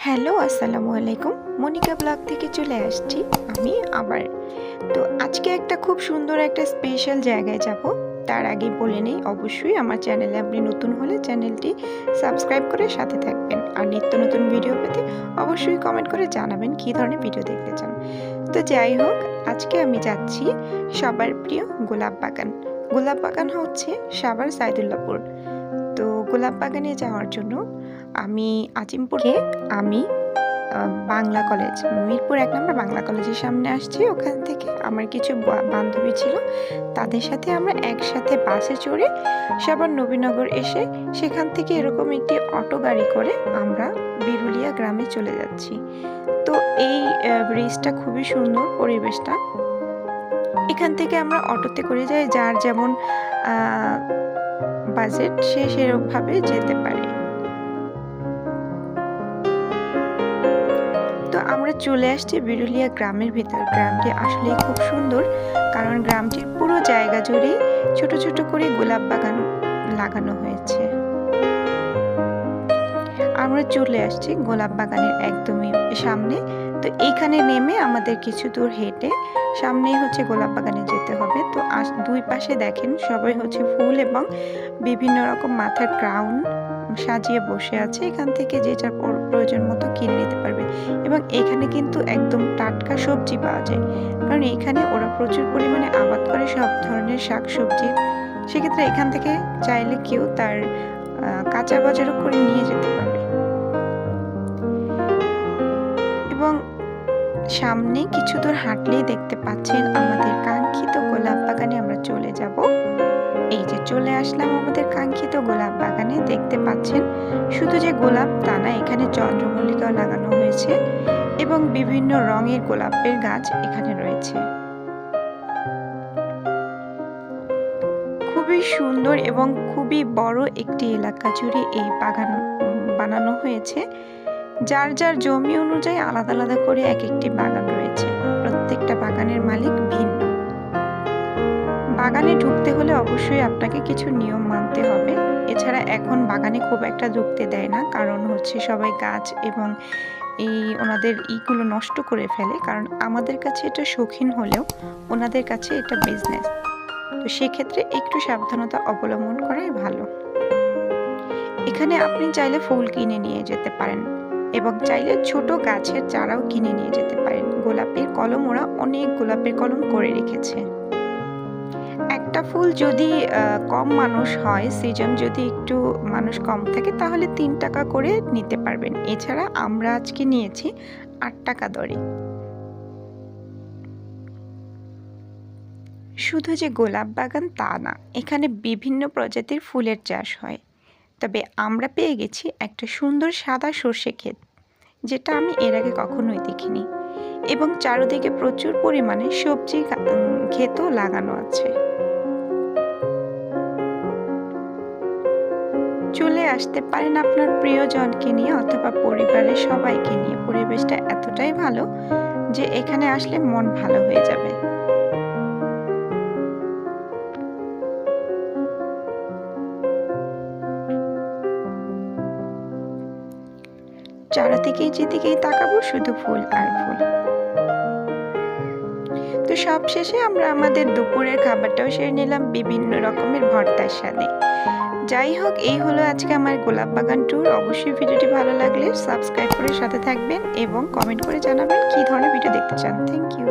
Hello, আসসালামু আলাইকুম। Monika blog থেকে চলে আসছি আমি আবার। তো আজকে একটা খুব সুন্দর একটা স্পেশাল জায়গায় যাব। তার আগে বলে নেই, অবশ্যই আমার চ্যানেলে আপনি নতুন হলে চ্যানেলটি সাবস্ক্রাইব করে সাথে থাকবেন। আর নিত্য নতুন ভিডিও পেতে অবশ্যই কমেন্ট করে জানাবেন কী ধরনের ভিডিও দেখতে চান। তো যাই হোক, আজকে আমি যাচ্ছি সবার প্রিয় গোলাপ বাগান। গোলাপ বাগান হচ্ছে সাভার সাইদুল্লাহপুর। তো গোলাপ বাগানে যাওয়ার জন্য আমি আজিমপুরে আমি বাংলা কলেজ, মিরপুর ১ নম্বর বাংলা কলেজের সামনে আসছি। ওখান থেকে আমার কিছু বান্ধবী ছিল, তাদের সাথে আমরা একসাথে বাসে চড়ে সাভার নবীনগর এসে সেখান থেকে এরকম একটি অটো গাড়ি করে আমরা বিরুলিয়া গ্রামে চলে যাচ্ছি। তো এই ব্রিজটা খুবই সুন্দর, পরিবেশটা। এখান থেকে আমরা অটোতে করে যাই, যার যেমন বাজেট সে সেরকমভাবে যেতে পারে। তো আমরা চলে আসছি বিরুলিয়া গ্রামের ভিতর। গ্রামটি আসলে খুব সুন্দর, কারণ গ্রামটির পুরো জায়গা জুড়েই ছোট ছোট করে গোলাপ বাগান লাগানো হয়েছে। আমরা চলে আসছি গোলাপ বাগানের একদমই সামনে। তো এইখানে নেমে আমাদের কিছু দূর হেঁটে সামনেই হচ্ছে গোলাপ বাগানে যেতে হবে। তো দুই পাশে দেখেন সবাই হচ্ছে ফুল এবং বিভিন্ন রকম মাথার ক্রাউন সাজিয়ে বসে আছে। এখান থেকে যে যার প্রয়োজন মতো কিনে নিতে পারবে। এবং এখানে কিন্তু একদম টাটকা সবজি পাওয়া যায়, কারণ এখানে ওরা প্রচুর পরিমাণে আবাদ করে সব ধরনের শাক সবজি। সেক্ষেত্রে এখান থেকে চাইলে কেউ তার কাঁচা বাজারও করে নিয়ে যেতে পারবে। এবং সামনে কিছু দূর হাঁটলেই দেখতে পাচ্ছেন আমাদের কাঙ্ক্ষিত গোলাপ বাগানে আমরা চলে যাব। এই যে চলে আসলাম আমাদের কাঙ্ক্ষিত গোলাপ বাগানে। দেখতে পাচ্ছেন শুধু যে গোলাপ তা না, এখানে চন্দ্রমল্লিকাও লাগানো হয়েছে এবং বিভিন্ন রঙের গোলাপের গাছ এখানে রয়েছে। খুবই সুন্দর এবং খুবই বড় একটি এলাকা জুড়ে এই বাগান বানানো হয়েছে। যার যার জমি অনুযায়ী আলাদা আলাদা করে এক একটি বাগান রয়েছে। প্রত্যেকটা বাগানের মালিক ভিন্ন। বাগানে ঢুকতে হলে অবশ্যই আপনাকে কিছু নিয়ম মানতে হবে। এছাড়া এখন বাগানে খুব একটা ঢুকতে দেয় না, কারণ হচ্ছে সবাই গাছ এবং ওনাদের ইগুলো নষ্ট করে ফেলে। কারণ আমাদের কাছে এটা শৌখিন হলেও ওনাদের কাছে এটা বিজনেস। তো সেক্ষেত্রে একটু সাবধানতা অবলম্বন করাই ভালো। এখানে আপনি চাইলে ফুল কিনে নিয়ে যেতে পারেন এবং চাইলে ছোট গাছের চারাও কিনে নিয়ে যেতে পারেন। গোলাপের কলম, ওরা অনেক গোলাপের কলম করে রেখেছে। একটা ফুল যদি কম মানুষ হয়, সিজন যদি একটু মানুষ কম থাকে, তাহলে ৩ টাকা করে নিতে পারবেন। এছাড়া আমরা আজকে নিয়েছি ৮ টাকা দরে। শুধু যে গোলাপ বাগান তা না, এখানে বিভিন্ন প্রজাতির ফুলের চাষ হয়। তবে আমরা পেয়ে গেছি একটা সুন্দর সাদা সর্ষে ক্ষেত, যেটা আমি এর আগে কখনোই দেখিনি। এবং চারদিকে প্রচুর পরিমাণে সবজি ক্ষেতও লাগানো আছে। চলে আসতে পারেন আপনার প্রিয়জনকে নিয়ে অথবা পরিবারের সবাইকে নিয়ে। পরিবেশটা এতটাই ভালো যে এখানে আসলে মন ভালো হয়ে যাবে। চারিদিকেই যেদিকেই তাকাবো শুধু ফুল আর ফুল। তো সব শেষে আমরা আমাদের দুপুরের খাবারটাও সেরে নিলাম বিভিন্ন রকমের ভর্তার সাথে। যাই হোক, এই হলো আজকে আমার গোলাপ বাগান ট্যুর। অবশ্যই ভিডিওটি ভালো লাগলে সাবস্ক্রাইব করে সাথে থাকবেন এবং কমেন্ট করে জানাবেন কী ধরনের ভিডিও দেখতে চান। Thank you.